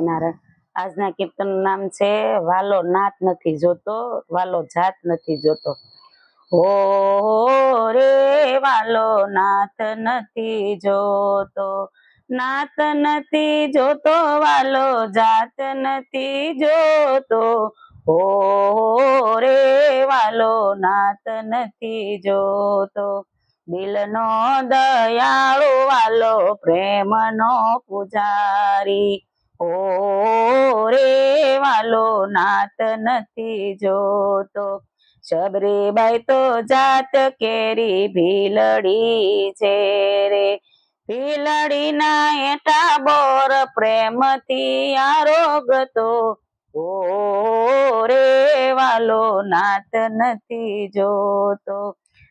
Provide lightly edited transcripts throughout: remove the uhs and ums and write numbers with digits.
સ્વામિનારાયણ। આજના કીર્તનનું નામ છે વાલો નાત નથી જોતો, વાલો જાત નથી જોતો। ઓ રે વાલો નાથ નથી જોતો, નાત નથી જોતો, વાલો જાત નથી જોતો। ઓ રે વાલો નાત નથી જોતો, દિલનો દયાળુ વાલો પ્રેમનો પૂજારી। ઓ રે વાલો નાત નથી જોતો, શબરીબાઈ તો જાત કેરી ભીલડી છે રે, ભીલડીના એટા બોર પ્રેમથી આરોગતો। ઓ રે વાલો નાત નથી જોતો,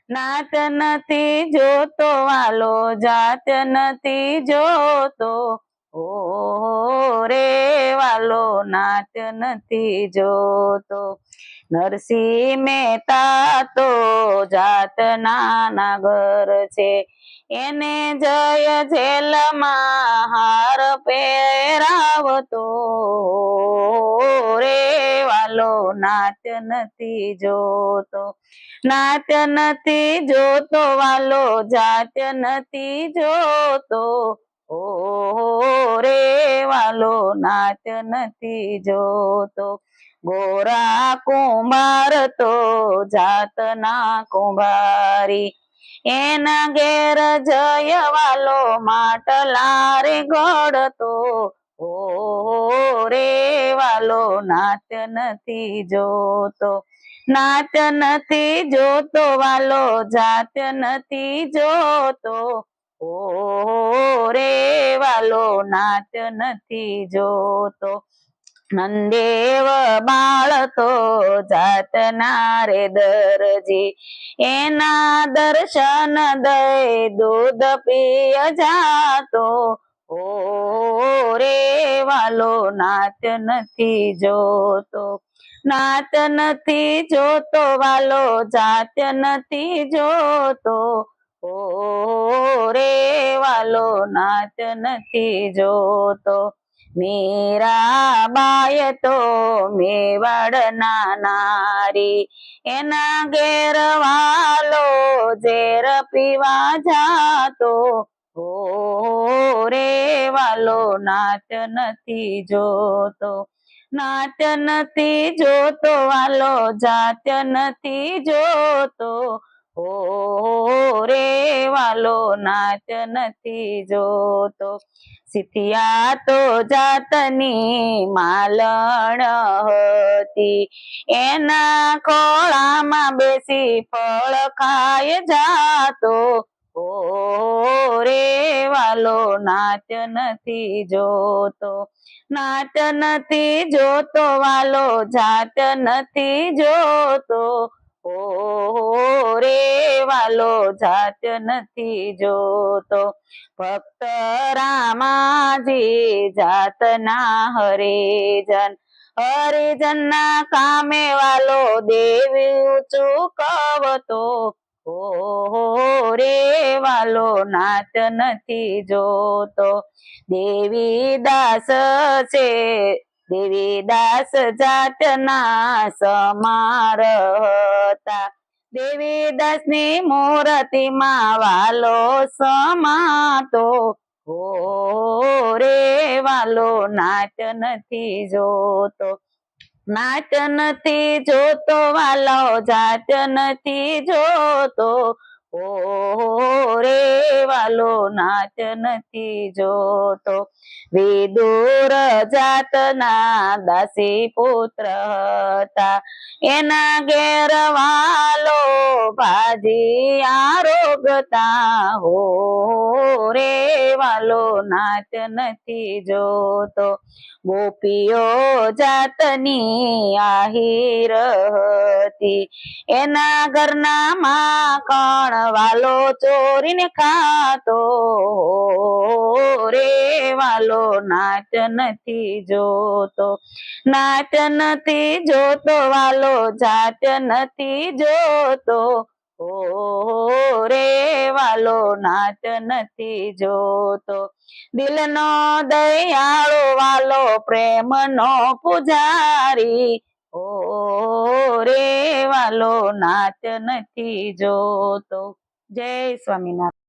નાત નથી જોતો, વાલો જાત નથી જોતો। ઓ રે વાલો નાત નથી જોતો, નરસિંહ મહેતા તો જાતના નાગર છે, એને જય જેલમાં હાર પહેરાવતો। રે વાલો નાત નથી જોતો, નાત નથી જોતો, વાલો જાત નથી જોતો। ઓ રે વાલો નાત નથી જોતો, ગોરા કુંભાર તો જાતના કુંભારી, એના ઘેર જય વાલો માટલા રે ઘડતો। ઓ રે વાલો નાત નથી જોતો, નાત નથી જોતો, વાલો જાત નથી જોતો। ઓ રે વાલો નાત નથી જોતો, નંદેવ બાળ તો જાતના રે દરજી, એના દર્શન દઈ દૂધ પીય જાતો। ઓ રે વાલો નાત નથી જોતો, નાત નથી જોતો, વાલો જાત નથી જોતો। ઓ રે વાલો નાત નથી જોતો, મીરાબાઈ તો મેવાડના નારી, એના ઘેર વાલો ઝેર પીવા જાતો। ઓ રે વાલો નાત નથી જોતો, નાત નથી જોતો, વાલો જાત નથી જોતો। ઓ રે વાલો નાત નથી જોતો, સિથિયા તો જાતની માલણ હતી, એના ખોળામાં બેસી ફળ ખાય જાતો। ઓ રે વાલો નાત નથી જોતો, નાત નથી જોતો, વાલો જાત નથી જોતો। ઓ રે વાલો જાત નથી જોતો, ભક્ત રામાજી જાતના હરિજન, હરિજનના કામે વાલો દેવી ચૂકવતો। ઓ રે વાલો નાત નથી જોતો, દેવી દાસ છે, દેવી દાસ જાતના સમાર હતા, દેવી દાસની મૂર્તિમાં વાલો સમાતો। ઓ રે વાલો નાત નથી જોતો, નાત નથી જોતો, વાલો જાત નથી જોતો। ઓ રે વાલો નાત નથી જોતો, વિદુર જાતના દાસી પુત્ર હતા, એના ઘેર વાલો ભાજી આરોગતા। હો રે વાલો નાત નથી જોતો, ગોપીઓ જાતની આહીર હતી, એના ઘરના માખણ વાલો ચોરીને ખાતો। રે વાલો નાત નથી જોતો, નાત નથી જોતો, વાલો જાત નથી જોતો। ઓ રે વાલો નાચ નથી જોતો. દિલનો દયાળો વાલો પ્રેમનો પૂજારી, ઓ રે વાલો નાચ નથી જોતો. જય સ્વામિનારાયણ.